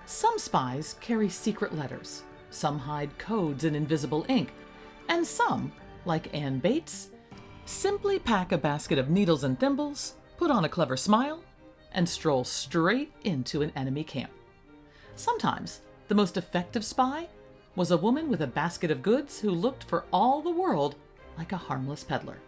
Some spies carry secret letters, some hide codes in invisible ink, and some, like Ann Bates, simply pack a basket of needles and thimbles, put on a clever smile, and stroll straight into an enemy camp. Sometimes, the most effective spy was a woman with a basket of goods who looked for all the world like a harmless peddler.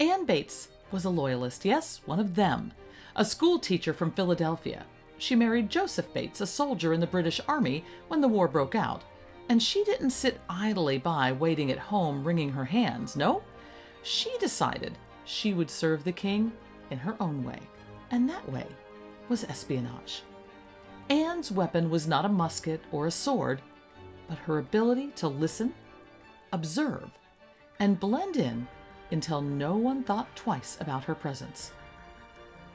Ann Bates was a Loyalist, yes, one of them, a schoolteacher from Philadelphia. She married Joseph Bates, a soldier in the British Army when the war broke out, and she didn't sit idly by waiting at home wringing her hands. No, she decided she would serve the king in her own way, and that way was espionage. Ann's weapon was not a musket or a sword, but her ability to listen, observe, and blend in until no one thought twice about her presence.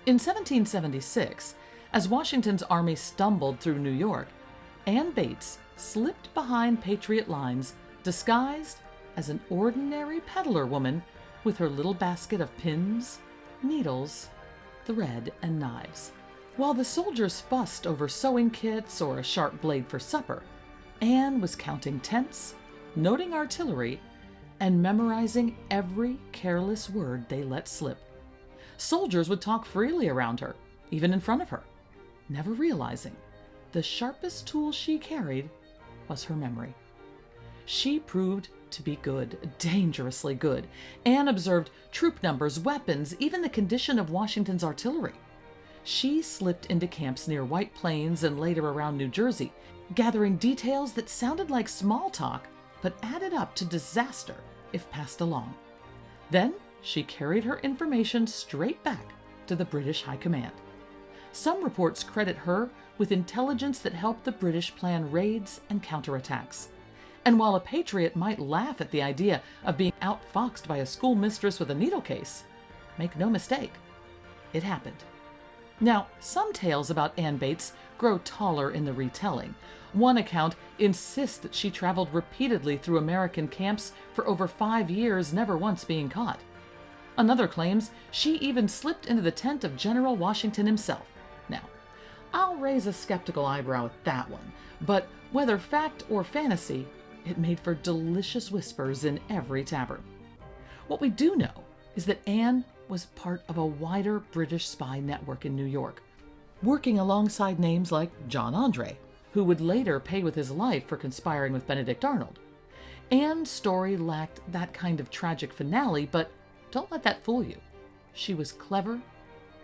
In 1776, as Washington's army stumbled through New York, Ann Bates slipped behind Patriot lines disguised as an ordinary peddler woman with her little basket of pins, needles, thread, and knives. While the soldiers fussed over sewing kits or a sharp blade for supper, Ann was counting tents, noting artillery, and memorizing every careless word they let slip. Soldiers would talk freely around her, even in front of her, never realizing the sharpest tool she carried was her memory. She proved to be good, dangerously good. Ann observed troop numbers, weapons, even the condition of Washington's artillery. She slipped into camps near White Plains and later around New Jersey, gathering details that sounded like small talk but added up to disaster if passed along. Then she carried her information straight back to the British High Command. Some reports credit her with intelligence that helped the British plan raids and counterattacks. And while a patriot might laugh at the idea of being outfoxed by a schoolmistress with a needle case, make no mistake, it happened. Now, some tales about Ann Bates grow taller in the retelling. One account insists that she traveled repeatedly through American camps for over 5 years, never once being caught. Another claims she even slipped into the tent of General Washington himself. Now, I'll raise a skeptical eyebrow at that one, but whether fact or fantasy, it made for delicious whispers in every tavern. What we do know is that Ann was part of a wider British spy network in New York, working alongside names like John Andre, who would later pay with his life for conspiring with Benedict Arnold. Ann's story lacked that kind of tragic finale, but don't let that fool you. She was clever,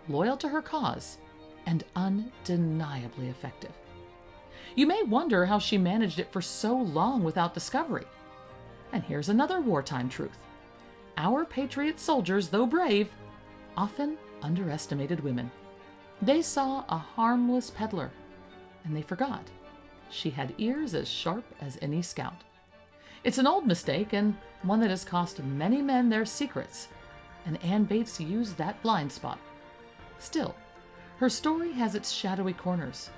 loyal to her cause, and undeniably effective. You may wonder how she managed it for so long without discovery. And here's another wartime truth. Our Patriot soldiers, though brave, often underestimated women. They saw a harmless peddler, and they forgot she had ears as sharp as any scout. It's an old mistake, and one that has cost many men their secrets, and Ann Bates used that blind spot. Still, her story has its shadowy corners.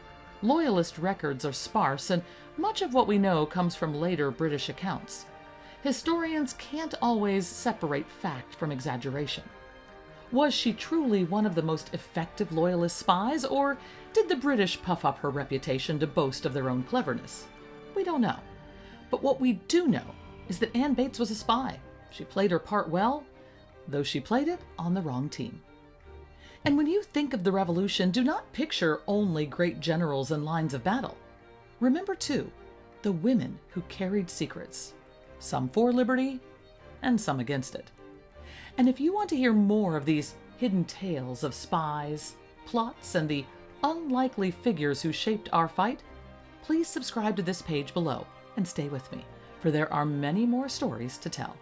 Loyalist records are sparse, and much of what we know comes from later British accounts. Historians can't always separate fact from exaggeration. Was she truly one of the most effective Loyalist spies, or did the British puff up her reputation to boast of their own cleverness? We don't know. But what we do know is that Ann Bates was a spy. She played her part well, though she played it on the wrong team. And when you think of the Revolution, do not picture only great generals and lines of battle. Remember, too, the women who carried secrets, some for liberty and some against it. And if you want to hear more of these hidden tales of spies, plots, and the unlikely figures who shaped our fight, please subscribe to this page below and stay with me, for there are many more stories to tell.